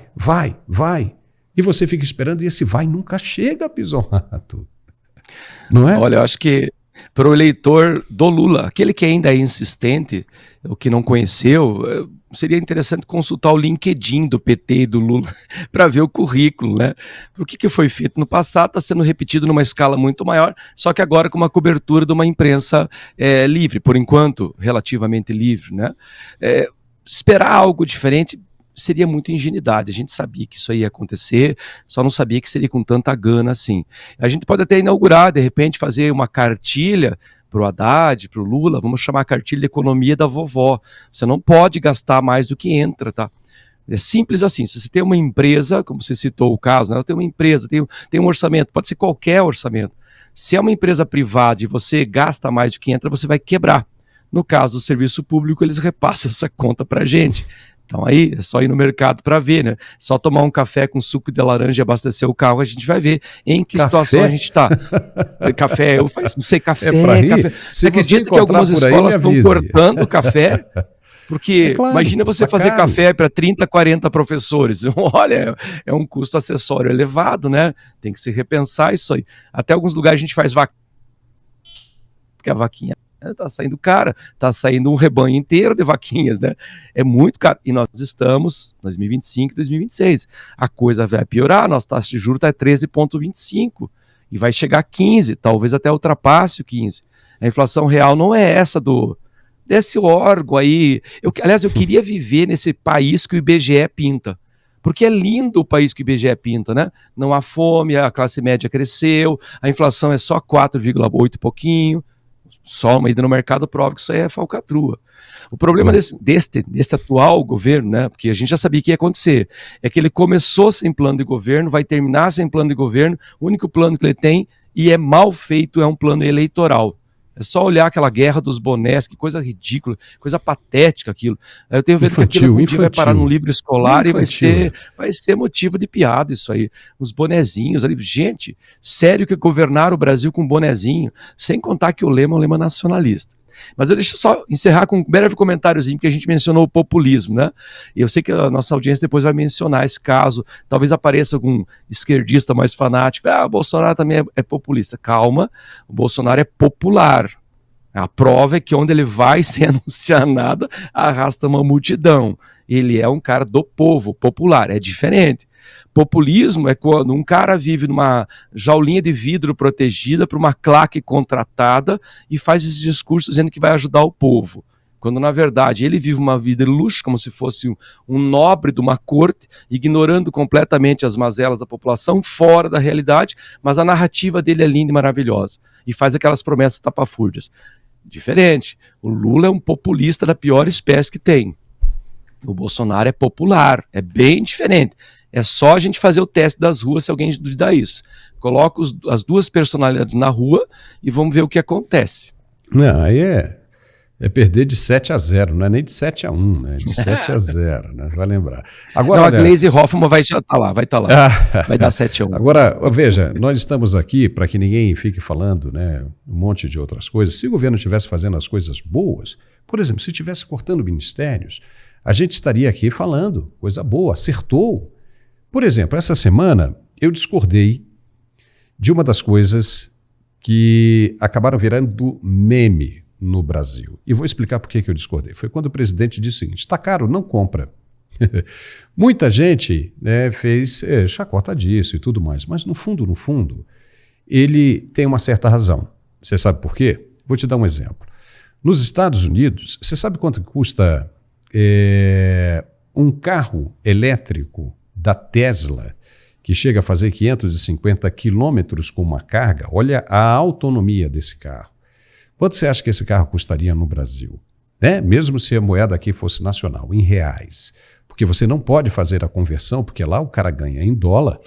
E você fica esperando e esse vai nunca chega, Pisolato. Não é? Olha, eu acho que para o eleitor do Lula, aquele que ainda é insistente, o que não conheceu, seria interessante consultar o LinkedIn do PT e do Lula para ver o currículo, né? O que foi feito no passado está sendo repetido numa escala muito maior, só que agora com uma cobertura de uma imprensa livre, por enquanto relativamente livre, né? Esperar algo diferente seria muita ingenuidade. A gente sabia que isso ia acontecer, só não sabia que seria com tanta gana assim. A gente pode até inaugurar, de repente, fazer uma cartilha para o Haddad, para o Lula, vamos chamar a cartilha de economia da vovó. Você não pode gastar mais do que entra, tá? É simples assim. Se você tem uma empresa, como você citou o caso, né? Eu tenho uma empresa, tem um orçamento, pode ser qualquer orçamento. Se é uma empresa privada e você gasta mais do que entra, você vai quebrar. No caso do serviço público, eles repassam essa conta para a gente. Então aí é só ir no mercado para ver, né? Só tomar um café com suco de laranja e abastecer o carro, a gente vai ver em que situação a gente está. Café, eu faço, não sei, café. Café. Você acredita que algumas escolas estão cortando o café? Porque claro, imagina você fazer café para 30, 40 professores. Olha, é um custo acessório elevado, né? Tem que se repensar isso aí. Até alguns lugares a gente faz vaquinha. Porque a vaquinha tá saindo cara, tá saindo um rebanho inteiro de vaquinhas, né? É muito caro. E nós estamos em 2025 e 2026. A coisa vai piorar, nossa taxa de juros está 13,25 e vai chegar a 15, talvez até ultrapasse o 15. A inflação real não é essa desse órgão aí. Aliás, eu queria viver nesse país que o IBGE pinta. Porque é lindo o país que o IBGE pinta, né? Não há fome, a classe média cresceu, a inflação é só 4,8 e pouquinho. Só uma ida no mercado prova que isso aí é falcatrua. O problema desse atual governo, né, porque a gente já sabia que ia acontecer, é que ele começou sem plano de governo, vai terminar sem plano de governo, o único plano que ele tem, e é mal feito, é um plano eleitoral. É só olhar aquela guerra dos bonés, que coisa ridícula, coisa patética aquilo. Eu tenho medo que aquilo um dia vai parar no livro escolar e vai ser motivo de piada isso aí. Os bonezinhos ali. Gente, sério que governar o Brasil com bonezinho, sem contar que o lema é um lema nacionalista. Mas eu deixo só encerrar com um breve comentáriozinho, porque a gente mencionou o populismo, né? E eu sei que a nossa audiência depois vai mencionar esse caso, talvez apareça algum esquerdista mais fanático, o Bolsonaro também é populista. Calma, o Bolsonaro é popular. A prova é que onde ele vai sem anunciar nada, arrasta uma multidão. Ele é um cara do povo, popular, é diferente. Populismo é quando um cara vive numa jaulinha de vidro protegida por uma claque contratada e faz esse discurso dizendo que vai ajudar o povo. Quando, na verdade, ele vive uma vida de luxo, como se fosse um nobre de uma corte, ignorando completamente as mazelas da população, fora da realidade, mas a narrativa dele é linda e maravilhosa. E faz aquelas promessas tapafúrdias. Diferente. O Lula é um populista da pior espécie que tem. O Bolsonaro é popular, é bem diferente. É só a gente fazer o teste das ruas se alguém duvidar isso. Coloca as duas personalidades na rua e vamos ver o que acontece. Não, aí é perder de 7-0, não é nem de 7-1, né? De 7-0, né? Vai lembrar. Agora, não, a Gleisi Hoffmann vai estar lá. Vai dar 7-1. Agora, veja, nós estamos aqui para que ninguém fique falando, né, um monte de outras coisas. Se o governo estivesse fazendo as coisas boas, por exemplo, se estivesse cortando ministérios, a gente estaria aqui falando coisa boa, acertou. Por exemplo, essa semana eu discordei de uma das coisas que acabaram virando meme no Brasil. E vou explicar por que eu discordei. Foi quando o presidente disse o seguinte: está caro, não compra. Muita gente, né, fez chacota disso e tudo mais, mas no fundo, ele tem uma certa razão. Você sabe por quê? Vou te dar um exemplo. Nos Estados Unidos, você sabe quanto custa um carro elétrico da Tesla, que chega a fazer 550 quilômetros com uma carga? Olha a autonomia desse carro. Quanto você acha que esse carro custaria no Brasil? Né? Mesmo se a moeda aqui fosse nacional, em reais. Porque você não pode fazer a conversão, porque lá o cara ganha em dólar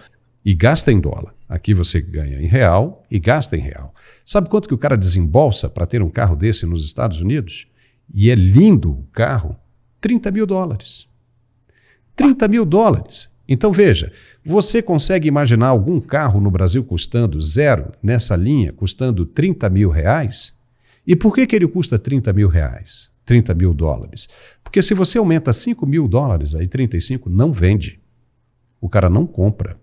e gasta em dólar. Aqui você ganha em real e gasta em real. Sabe quanto que o cara desembolsa para ter um carro desse nos Estados Unidos? E é lindo o carro. $30 mil. $30 mil. Então veja, você consegue imaginar algum carro no Brasil custando zero, nessa linha, custando $30 mil? E por que ele custa $30 mil? $30 mil. Porque se você aumenta $5 mil, aí 35 não vende. O cara não compra.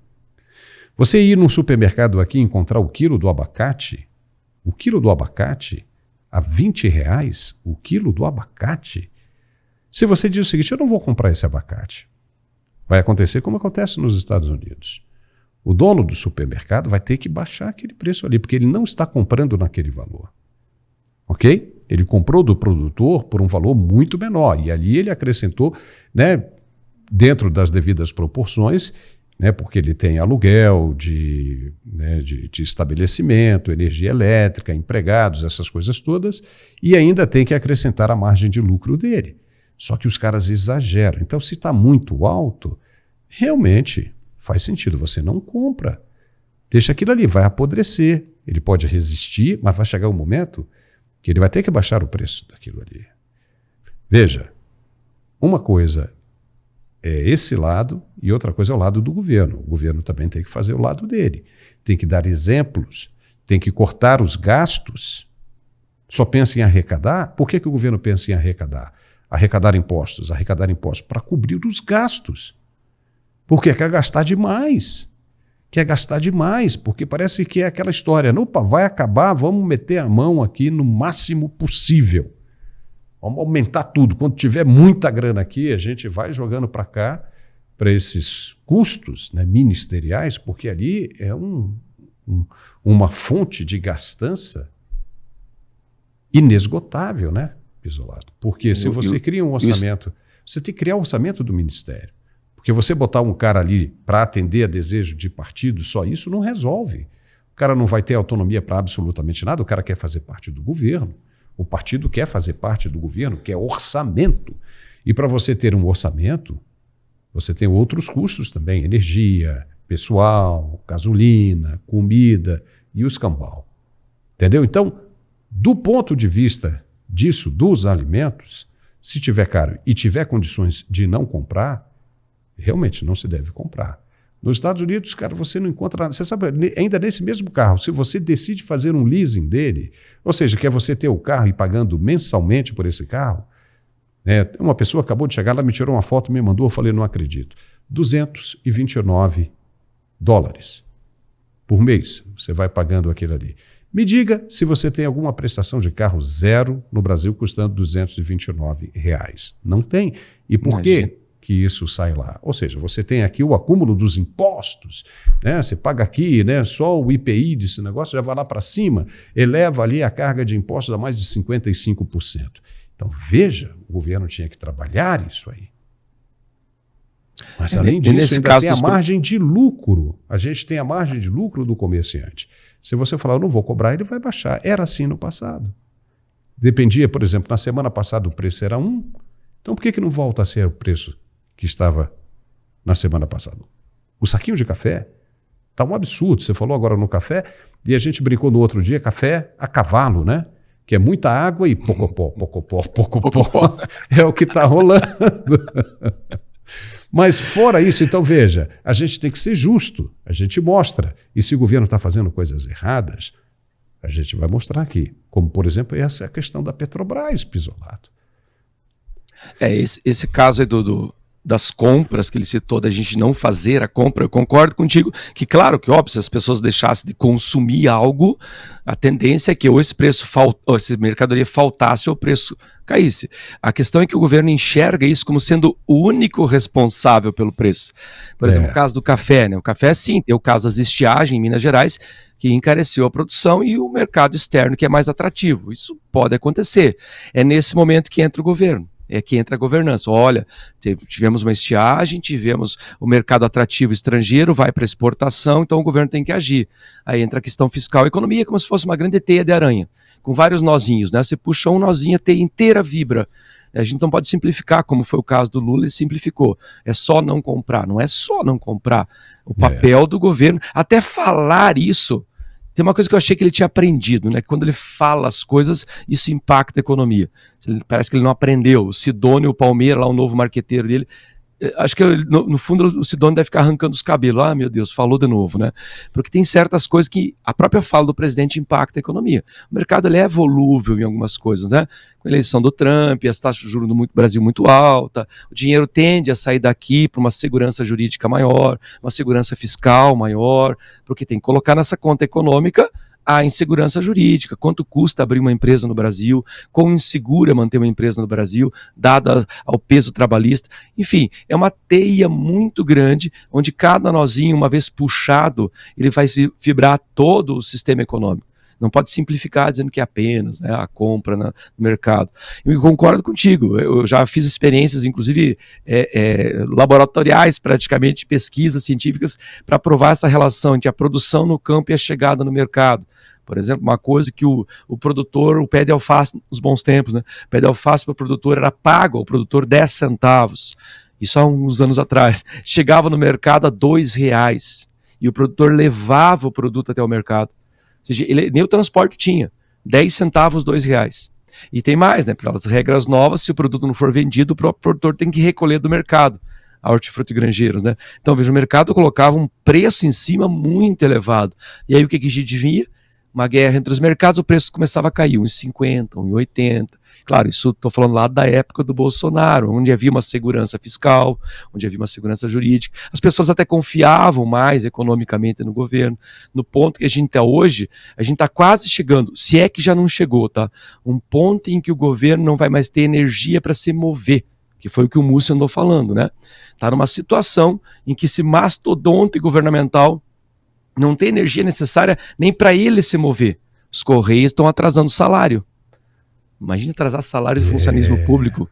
Você ir num supermercado aqui e encontrar o quilo do abacate a R$20, o quilo do abacate. Se você diz o seguinte: eu não vou comprar esse abacate, vai acontecer como acontece nos Estados Unidos. O dono do supermercado vai ter que baixar aquele preço ali, porque ele não está comprando naquele valor. Ok? Ele comprou do produtor por um valor muito menor, e ali ele acrescentou, né, dentro das devidas proporções, né, porque ele tem aluguel de estabelecimento, energia elétrica, empregados, essas coisas todas, e ainda tem que acrescentar a margem de lucro dele. Só que os caras exageram. Então, se está muito alto, realmente faz sentido, você não compra. Deixa aquilo ali, vai apodrecer. Ele pode resistir, mas vai chegar um momento que ele vai ter que baixar o preço daquilo ali. Veja, uma coisa é esse lado e outra coisa é o lado do governo. O governo também tem que fazer o lado dele. Tem que dar exemplos, tem que cortar os gastos. Só pensa em arrecadar? Por que o governo pensa em arrecadar? Arrecadar impostos para cobrir os gastos. Porque quer gastar demais. Porque parece que é aquela história, opa, vai acabar, vamos meter a mão aqui no máximo possível. Vamos aumentar tudo. Quando tiver muita grana aqui, a gente vai jogando para cá, para esses custos, né, ministeriais, porque ali é uma fonte de gastança inesgotável, né, Pizzolato? Porque se você cria um orçamento, você tem que criar o orçamento do ministério. Porque você botar um cara ali para atender a desejo de partido, só isso não resolve. cara não vai ter autonomia para absolutamente nada, o cara quer fazer parte do governo. O partido quer fazer parte do governo, quer orçamento. E para você ter um orçamento, você tem outros custos também, energia, pessoal, gasolina, comida e o escambau. Entendeu? Então, do ponto de vista disso, dos alimentos, se tiver caro e tiver condições de não comprar, realmente não se deve comprar. Nos Estados Unidos, cara, você não encontra nada. Você sabe, ainda nesse mesmo carro, se você decide fazer um leasing dele, ou seja, que é você ter o carro e pagando mensalmente por esse carro, né? Uma pessoa acabou de chegar lá, me tirou uma foto, me mandou, eu falei, não acredito. $229 por mês, você vai pagando aquilo ali. Me diga se você tem alguma prestação de carro zero no Brasil custando R$229. Não tem. E por quê que isso sai lá? Ou seja, você tem aqui o acúmulo dos impostos, né? Você paga aqui, né? Só o IPI desse negócio já vai lá para cima, eleva ali a carga de impostos a mais de 55%. Então, veja, o governo tinha que trabalhar isso aí. Mas, além disso, ainda tem a margem de lucro. A gente tem a margem de lucro do comerciante. Se você falar, eu não vou cobrar, ele vai baixar. Era assim no passado. Dependia, por exemplo, na semana passada o preço era 1. Então, por que não volta a ser o preço que estava na semana passada? O saquinho de café está um absurdo. Você falou agora no café, e a gente brincou no outro dia, café a cavalo, né? Que é muita água e pocopó. É o que está rolando. Mas fora isso, então veja, a gente tem que ser justo, a gente mostra. E se o governo está fazendo coisas erradas, a gente vai mostrar aqui. Como, por exemplo, essa é a questão da Petrobras, Pisolato. Esse caso aí das compras que ele citou, da gente não fazer a compra, eu concordo contigo que, claro, que óbvio, se as pessoas deixassem de consumir algo, a tendência é que ou esse preço ou essa mercadoria faltasse ou o preço caísse. A questão é que o governo enxerga isso como sendo o único responsável pelo preço. Por exemplo, o caso do café, né? O café, sim, tem o caso das estiagens em Minas Gerais, que encareceu a produção, e o mercado externo que é mais atrativo. Isso pode acontecer. É nesse momento que entra o governo. É que entra a governança. Olha, tivemos uma estiagem, tivemos o mercado atrativo estrangeiro, vai para exportação, então o governo tem que agir. Aí entra a questão fiscal e economia, como se fosse uma grande teia de aranha, com vários nozinhos, né? Você puxa um nozinho, a teia inteira vibra. A gente não pode simplificar, como foi o caso do Lula, ele simplificou. É só não comprar. Não é só não comprar. O papel do governo, até falar isso, tem uma coisa que eu achei que ele tinha aprendido, né? Quando ele fala as coisas, isso impacta a economia. Parece que ele não aprendeu. O Sidônio, o Palmeira, lá o novo marqueteiro dele, acho que no fundo o Sidônio deve ficar arrancando os cabelos. Ah, meu Deus, falou de novo, né? Porque tem certas coisas que a própria fala do presidente impacta a economia. O mercado ele é volúvel em algumas coisas, né? Com a eleição do Trump, as taxas de juros do Brasil muito alta, o dinheiro tende a sair daqui para uma segurança jurídica maior, uma segurança fiscal maior, porque tem que colocar nessa conta econômica a insegurança jurídica, quanto custa abrir uma empresa no Brasil, quão insegura manter uma empresa no Brasil, dada ao peso trabalhista. Enfim, é uma teia muito grande, onde cada nozinho, uma vez puxado, ele vai vibrar todo o sistema econômico. Não pode simplificar dizendo que é apenas, né, a compra no mercado. Eu concordo contigo, eu já fiz experiências, inclusive laboratoriais, praticamente, pesquisas científicas, para provar essa relação entre a produção no campo e a chegada no mercado. Por exemplo, uma coisa que o produtor, o pé de alface, nos bons tempos, né, o pé de alface para o produtor era pago ao produtor 10 centavos. Isso há uns anos atrás. Chegava no mercado a R$2, e o produtor levava o produto até o mercado. Ou seja, nem o transporte tinha, 10 centavos, R$2. E tem mais, né? Pelas regras novas, se o produto não for vendido, o próprio produtor tem que recolher do mercado, a hortifruti granjeiros, né? Então, veja, o mercado colocava um preço em cima muito elevado. E aí o que a gente via? Uma guerra entre os mercados, o preço começava a cair, 1,50, 1,80. Claro, isso estou falando lá da época do Bolsonaro, onde havia uma segurança fiscal, onde havia uma segurança jurídica. As pessoas até confiavam mais economicamente no governo. No ponto que a gente está hoje, a gente está quase chegando, se é que já não chegou, tá? Um ponto em que o governo não vai mais ter energia para se mover, que foi o que o Múcio andou falando, né? Está numa situação em que esse mastodonte governamental não tem energia necessária nem para ele se mover. Os Correios estão atrasando o salário. Imagina atrasar salário do funcionalismo público.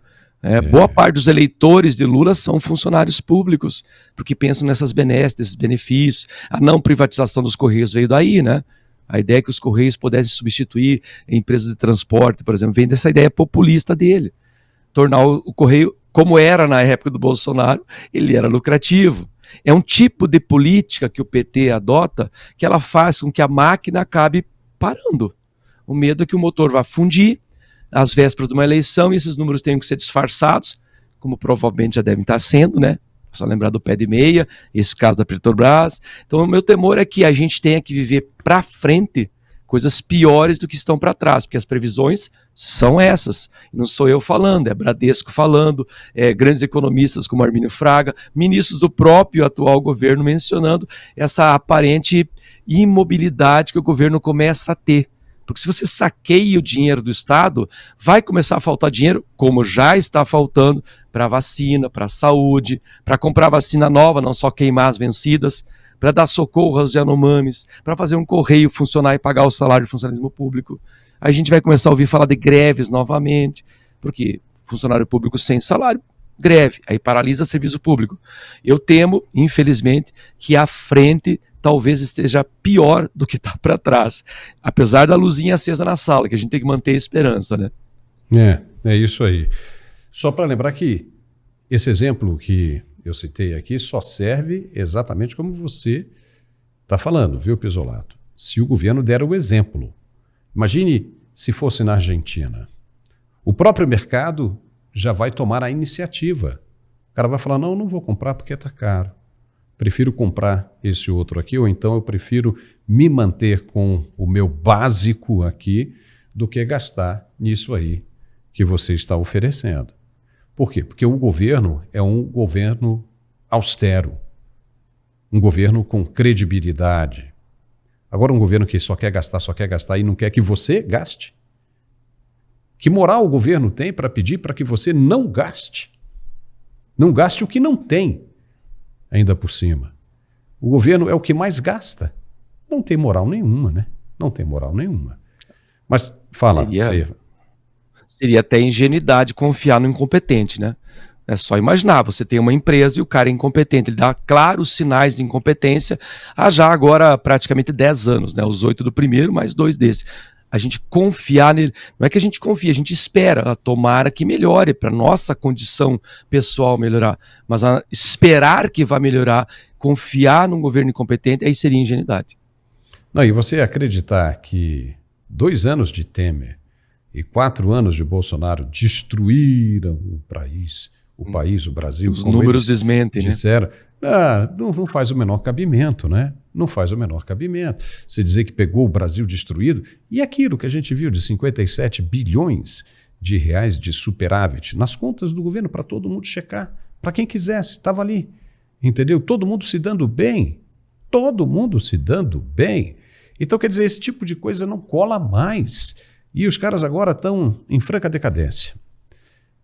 Boa parte dos eleitores de Lula são funcionários públicos, porque pensam nessas benesses, desses benefícios. A não privatização dos Correios veio daí, né? A ideia que os Correios pudessem substituir empresas de transporte, por exemplo, vem dessa ideia populista dele. Tornar o Correio, como era na época do Bolsonaro, ele era lucrativo. É um tipo de política que o PT adota, que ela faz com que a máquina acabe parando. O medo é que o motor vá fundir às vésperas de uma eleição e esses números tenham que ser disfarçados, como provavelmente já devem estar sendo, né? Só lembrar do pé de meia, esse caso da Petrobras. Então o meu temor é que a gente tenha que viver para frente coisas piores do que estão para trás, porque as previsões são essas. Não sou eu falando, é Bradesco falando, grandes economistas como Armínio Fraga, ministros do próprio atual governo mencionando essa aparente imobilidade que o governo começa a ter. Porque se você saqueia o dinheiro do Estado, vai começar a faltar dinheiro, como já está faltando, para vacina, para saúde, para comprar vacina nova, não só queimar as vencidas, para dar socorro aos Yanomamis, para fazer um correio funcionar e pagar o salário do funcionalismo público. Aí a gente vai começar a ouvir falar de greves novamente, porque funcionário público sem salário, greve, aí paralisa serviço público. Eu temo, infelizmente, que à frente talvez esteja pior do que está para trás, apesar da luzinha acesa na sala, que a gente tem que manter a esperança, né? É isso aí. Só para lembrar que esse exemplo que eu citei aqui só serve exatamente como você está falando, viu, Pizzolato? Se o governo der o exemplo. Imagine se fosse na Argentina. O próprio mercado já vai tomar a iniciativa. O cara vai falar, não vou comprar porque está caro. Prefiro comprar esse outro aqui, ou então eu prefiro me manter com o meu básico aqui do que gastar nisso aí que você está oferecendo. Por quê? Porque o governo é um governo austero, um governo com credibilidade. Agora um governo que só quer gastar e não quer que você gaste. Que moral o governo tem para pedir para que você não gaste? Não gaste o que não tem, ainda por cima. O governo é o que mais gasta. Não tem moral nenhuma, né? Não tem moral nenhuma. Mas fala, seria até ingenuidade confiar no incompetente, né? É só imaginar, você tem uma empresa e o cara é incompetente, ele dá claros sinais de incompetência há já agora praticamente 10 anos, né? Os 8 do primeiro, mais 2 desse. A gente confiar nele, não é que a gente confia, a gente espera, tomara que melhore, para nossa condição pessoal melhorar, mas esperar que vá melhorar, confiar num governo incompetente, aí seria ingenuidade. Não, e você acreditar que 2 anos de Temer e 4 anos de Bolsonaro destruíram o país, o Brasil. Os números desmentem, disseram, né? Não faz o menor cabimento, né? Não faz o menor cabimento. Você dizer que pegou o Brasil destruído, e aquilo que a gente viu de 57 bilhões de reais de superávit nas contas do governo para todo mundo checar, para quem quisesse, estava ali, entendeu? Todo mundo se dando bem, Então, quer dizer, esse tipo de coisa não cola mais. E os caras agora estão em franca decadência.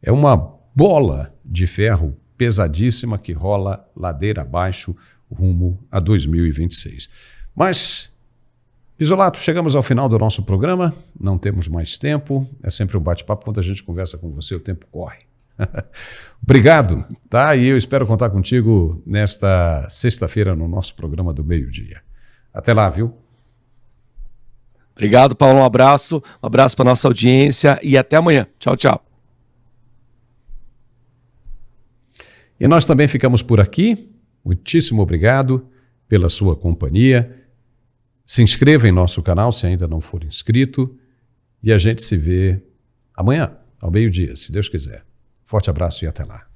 É uma bola de ferro pesadíssima que rola ladeira abaixo rumo a 2026. Mas, Pizzolato, chegamos ao final do nosso programa, não temos mais tempo, é sempre um bate-papo, quando a gente conversa com você, o tempo corre. Obrigado, tá? E eu espero contar contigo nesta sexta-feira no nosso programa do meio-dia. Até lá, viu? Obrigado, Paulo, um abraço para nossa audiência e até amanhã. Tchau, tchau. E nós também ficamos por aqui. Muitíssimo obrigado pela sua companhia. Se inscreva em nosso canal se ainda não for inscrito e a gente se vê amanhã, ao meio-dia, se Deus quiser. Forte abraço e até lá.